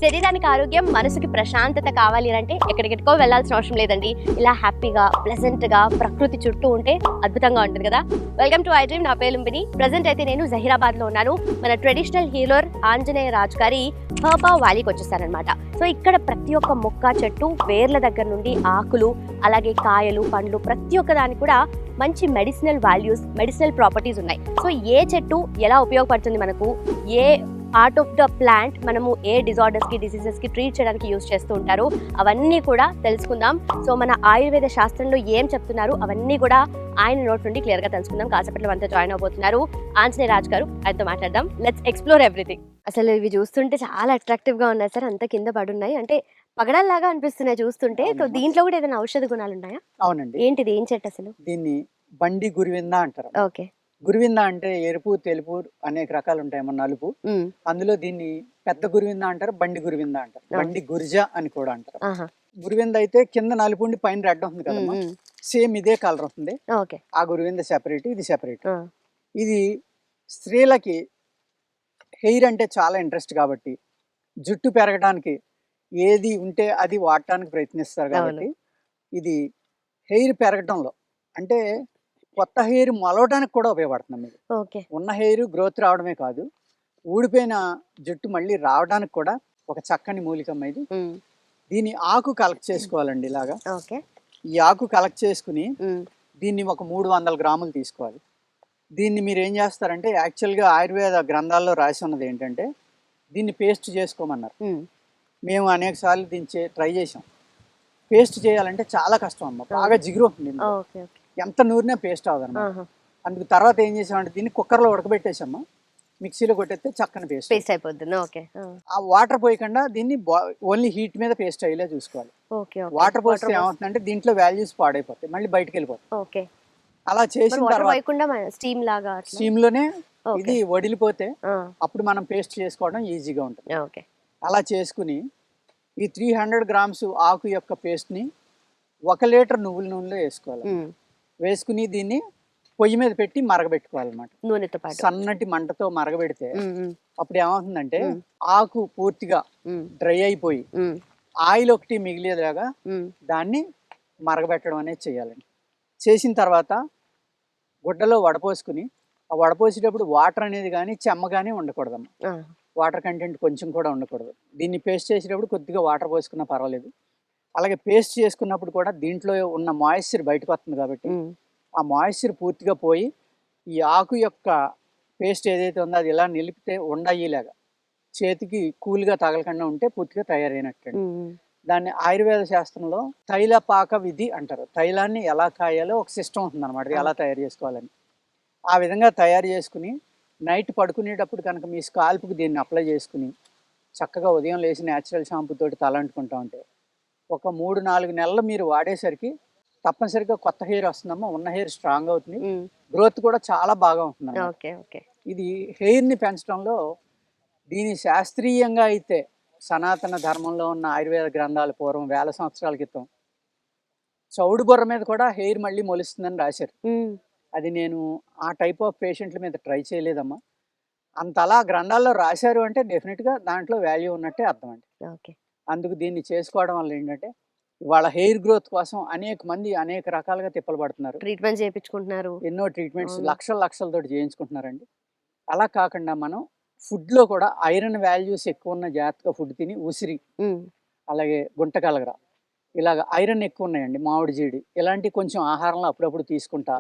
శరీరానికి ఆరోగ్యం, మనసుకి ప్రశాంతత కావాలి అంటే ఎక్కడికెక్కడికో వెళ్ళాల్సిన అవసరం లేదండి. ఇలా హ్యాపీగా, ప్లెజెంట్‌గా ప్రకృతి చుట్టూ ఉంటే అద్భుతంగా ఉంటుంది కదా! Welcome to I dream. నా పేరు లుంబిని. ప్రెజెంట్ అయితే నేను జహీరాబాద్‌లో ఉన్నాను. మన ట్రెడిషనల్ హీలర్ ఆంజనేయ రాజు గారి హర్బా వ్యాలీకి వచ్చేసానన్నమాట. సో ఇక్కడ ప్రతి ఒక్క మొక్క, చెట్టు, వేర్ల దగ్గర నుండి ఆకులు, అలాగే కాయలు, పండ్లు ప్రతి ఒక్క దానికి కూడా మంచి మెడిసినల్ వాల్యూస్, మెడిసినల్ ప్రాపర్టీస్ ఉన్నాయి. సో ఏ చెట్టు ఎలా ఉపయోగపడుతుంది మనకు, ఏ పార్ట్ ఆఫ్ ద ప్లాంట్ మనము ఏ డిజార్డర్స్కి, డిసీజెస్కి ట్రీట్ చేయడానికి యూజ్ చేస్తూ ఉంటారు, అవన్నీ కూడా తెలుసుకుందాం. సో మన ఆయుర్వేద శాస్త్రంలో ఏం చెప్తున్నారు అవన్నీ కూడా ఆయన నోట్ నుండి క్లియర్గా తెలుసుకుందాం. కాసేపట్లో మనతో జాయిన్ అవబోతున్నారు ఆంజనేయ రాజు గారు. ఆయనతో మాట్లాడదాం. Let's explore everything. అసలు ఇవి చూస్తుంటే చాలా అట్రాక్టివ్గా ఉన్నాయి సార్. అంత కింద పడున్నాయి, అంటే పగడాల్లాగా అనిపిస్తున్నాయి చూస్తుంటే. సో దీంట్లో కూడా ఏదైనా ఔషధ గుణాలు ఉన్నాయా? అవునండి. ఏంటిది, ఏం చెట్టు అసలు? దీన్ని బండి గురివింద అంటారు. ఓకే. గురివింద అంటే ఎరుపు, తెలుపు అనేక రకాలు ఉంటాయి, నలుపు. అందులో దీన్ని పెద్ద గురివింద అంటారు, బండి గురివింద అంటారు, బండి గురిజ అని కూడా అంటారు. గురివింద అయితే కింద నలుపు ఉండి పైన రెడ్ ఉంటుంది కదమ్మా, సేమ్ ఇదే కలర్ ఉంటుంది. ఆ గురివింద సెపరేట్, ఇది సెపరేట్. ఇది స్త్రీలకి హెయిర్ అంటే చాలా ఇంట్రెస్ట్ కాబట్టి, జుట్టు పెరగడానికి ఏది ఉంటే అది వాడటానికి ప్రయత్నిస్తారు కాబట్టి, ఇది హెయిర్ పెరగడంలో అంటే కొత్త హెయిర్ మొలవడానికి కూడా ఉపయోగపడుతుంది. మీకు ఉన్న హెయిర్ గ్రోత్ రావడమే కాదు, ఊడిపోయిన జుట్టు మళ్ళీ రావడానికి కూడా ఒక చక్కని మూలికమ్మ ఇది. దీని ఆకు కలెక్ట్ చేసుకోవాలండి. ఇలాగా ఈ ఆకు కలెక్ట్ చేసుకుని దీన్ని ఒక 300 గ్రాములు తీసుకోవాలి. దీన్ని మీరు ఏం చేస్తారంటే, యాక్చువల్గా ఆయుర్వేద గ్రంథాల్లో రాసి ఉన్నది ఏంటంటే దీన్ని పేస్ట్ చేసుకోమన్నారు. మేము అనేక సార్లు దీన్ని ట్రై చేసాం. పేస్ట్ చేయాలంటే చాలా కష్టం అమ్మ, బాగా జిగురు ఉంటుంది. ఎంత నూరినా పేస్ట్ అవ్వదన్నమాట. అందుకు తర్వాత ఏం చేసామంటే దీన్ని కుక్కర్లో ఉడకబెట్టేసామ్మా, మిక్సీలో కొట్టేస్తే చక్కని పేస్ట్ అయిపోతుంది. ఆ వాటర్ పోయకుండా దీన్ని ఓన్లీ హీట్ మీద పేస్ట్ అయ్యేలా చూసుకోవాలి. వాటర్ పోస్తే ఏమవుతుందంటే దీంట్లో వాల్యూస్ పాడైపోతాయి, మళ్ళీ బయటకు వెళ్ళిపోతాయి. అలా చేసిన తర్వాత స్టీమ్ లోనే ఇది వడిలిపోతే అప్పుడు మనం పేస్ట్ చేసుకోవడం ఈజీగా ఉంటుంది. అలా చేసుకుని ఈ 300 గ్రామ్స్ ఆకు యొక్క పేస్ట్ ని 1 లీటర్ నువ్వుల నూనెలో వేసుకోవాలి. వేసుకుని దీన్ని పొయ్యి మీద పెట్టి మరగబెట్టుకోవాలన్నమాట. నూనెతో పాటు సన్నటి మంటతో మరగబెడితే అప్పుడు ఏమవుతుందంటే ఆకు పూర్తిగా డ్రై అయిపోయి ఆయిల్ ఒకటి మిగిలేలాగా దాన్ని మరగబెట్టడం అనేది చేయాలండి. చేసిన తర్వాత గుడ్డలో వడపోసుకుని, ఆ వడపోసేటప్పుడు వాటర్ అనేది కానీ చెమ్మ కానీ ఉండకూడదమ్మా. వాటర్ కంటెంట్ కొంచెం కూడా ఉండకూడదు. దీన్ని పేస్ట్ చేసేటప్పుడు కొద్దిగా వాటర్ పోసుకున్నా పర్వాలేదు. అలాగే పేస్ట్ చేసుకున్నప్పుడు కూడా దీంట్లో ఉన్న మాయిశ్చర్ బయటకు వస్తుంది కాబట్టి ఆ మాయిశ్చర్ పూర్తిగా పోయి ఈ ఆకు యొక్క పేస్ట్ ఏదైతే ఉందో అది ఇలా నిలిపితే ఉండయ్యేలాగా చేతికి కూల్గా తగలకుండా ఉంటే పూర్తిగా తయారైనట్టు. దాన్ని ఆయుర్వేద శాస్త్రంలో తైలపాక విధి అంటారు. తైలాన్ని ఎలా కాయాలో ఒక సిస్టమ్ ఉంటుంది అనమాట, ఎలా తయారు చేసుకోవాలని. ఆ విధంగా తయారు చేసుకుని నైట్ పడుకునేటప్పుడు కనుక మీ స్కాల్ప్కి దీన్ని అప్లై చేసుకుని చక్కగా ఉదయం లేచి న్యాచురల్ షాంపూ తోటి తల అంటుకుంటా ఉంటే ఒక 3-4 నెలలు మీరు వాడేసరికి తప్పనిసరిగా కొత్త హెయిర్ వస్తుందమ్మా. ఉన్న హెయిర్ స్ట్రాంగ్ అవుతుంది, గ్రోత్ కూడా చాలా బాగా ఉంటుంది. ఇది హెయిర్ని పెంచడంలో దీని శాస్త్రీయంగా అయితే సనాతన ధర్మంలో ఉన్న ఆయుర్వేద గ్రంథాలు పూర్వం 1000 సంవత్సరాల క్రితం చౌడు బుర్ర మీద కూడా హెయిర్ మళ్ళీ మొలుస్తుందని రాశారు. అది నేను ఆ టైప్ ఆఫ్ పేషెంట్ల మీద ట్రై చేయలేదమ్మా. అంతలా గ్రంథాల్లో రాశారు అంటే డెఫినెట్గా దాంట్లో వాల్యూ ఉన్నట్టే అర్థం అండి. అందుకు దీన్ని చేసుకోవడం వల్ల ఏంటంటే వాళ్ళ హెయిర్ గ్రోత్ కోసం అనేక మంది అనేక రకాలుగా తిప్పలు పడుతున్నారు, ట్రీట్మెంట్ చేయించుకుంటున్నారు, ఎన్నో ట్రీట్మెంట్స్ లక్షలతో చేయించుకుంటున్నారండి. అలా కాకుండా మనం ఫుడ్లో కూడా ఐరన్ వాల్యూస్ ఎక్కువ ఉన్న జాగ్రత్తగా ఫుడ్ తిని, ఉసిరి, అలాగే గుంటకలగర, ఇలాగ ఐరన్ ఎక్కువ ఉన్నాయండి, మామిడి జీడి, ఇలాంటి కొంచెం ఆహారంలో అప్పుడప్పుడు తీసుకుంటా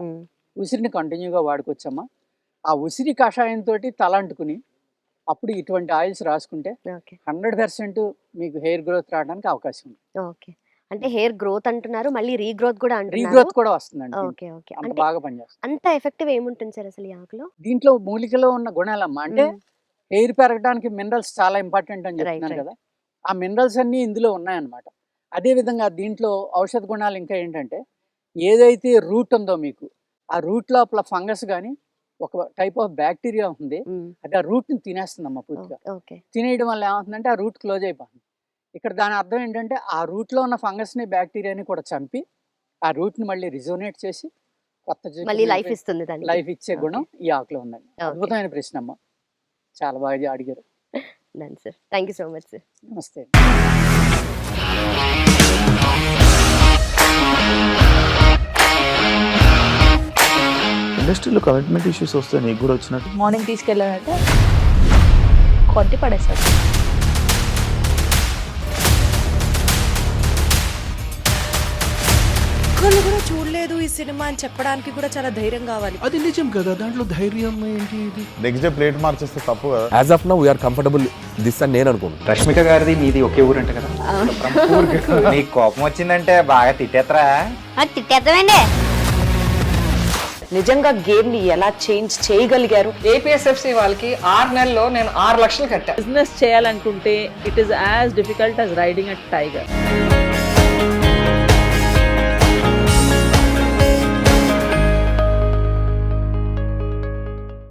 ఉసిరిని కంటిన్యూగా వాడుకోవచ్చమ్మా. ఆ ఉసిరి కషాయంతో తల అంటుకుని అప్పుడు ఇటువంటి ఆయిల్స్ రాసుకుంటే 100% మీకు హెయిర్ గ్రోత్ రావడానికి అవకాశం ఉంది. అంటే హెయిర్ గ్రోత్ అంటున్నారు, మళ్ళీ రీగ్రోత్ కూడా అంటున్నారు. రీగ్రోత్ కూడా వస్తుందండి. అంత బాగా పనిచేస్తుంది. అంత ఎఫెక్టివ్ ఏముంటుంది సార్ అసలు ఈ ఆకులో? దీంట్లో మూలికలో ఉన్న గుణాలమ్మా, అంటే హెయిర్ పెరగడానికి మినరల్స్ చాలా ఇంపార్టెంట్ అని చెప్తున్నాను కదా, ఆ మినరల్స్ అన్ని ఇందులో ఉన్నాయన్నమాట. అదే విధంగా దీంట్లో ఔషధ గుణాలు ఇంకా ఏంటంటే, ఏదైతే రూట్ ఉందో మీకు ఆ రూట్ లోపల ఫంగస్ కానీ ఒక టైప్ ఆఫ్ బ్యాక్టీరియా ఉంది, అది ఆ రూట్ ని తినేస్తుందమ్మా పూర్తిగా. తినేయడం వల్ల ఏమవుతుందంటే ఆ రూట్ క్లోజ్ అయిపోతుంది. ఇక్కడ దాని అర్థం ఏంటంటే ఆ రూట్ లో ఉన్న ఫంగస్ ని, బ్యాక్టీరియాని కూడా చంపి ఆ రూట్ ని మళ్ళీ రిజోనేట్ చేసి కొత్త లైఫ్ ఇస్తుంది, లైఫ్ ఇచ్చే గుణం ఈ ఆకులో ఉందండి. అద్భుతమైన ప్రశ్న అమ్మ, చాలా బాగా అడిగారు. Done sir, thank you so much sir. నమస్తే. ఇండస్ట్రీలో కమిట్మెంట్ ఇష్యూస్ వస్తే నీకు కూడా వచ్చినట్టు? మార్నింగ్ తీసుకెళ్ళానంటే కొట్టి పడేసాడు. ఒక్కళ్ళు కూడా చూడలేదు ఈ సినిమా అని చెప్పడానికి కూడా చాలా ధైర్యం కావాలి. అది నిజం కదా, దాంట్లో ధైర్యం ఏంటి? ఇది నెక్స్ట్ డే ప్లేట్ మార్చేస్తే తప్పు కదా. As of now we are comfortable this అని నేను అనుకుంటున్నాను. రష్మిక గారిది మీది ఒకే ఊరు అంట కదా? నీకు కోపం వచ్చిందంటే బాగా తిట్టేత్తరా? తిట్టేద్దామండి. నిజంగా గేమ్ ని ఎలా చేంజ్ చేయగలిగారు? ఏపీఎస్ఎఫ్సి వాళ్ళకి 6 నెలల్లో నేను 6 లక్షలు కట్టా. బిజినెస్ చేయాలనుకుంటే it is as difficult as riding a tiger.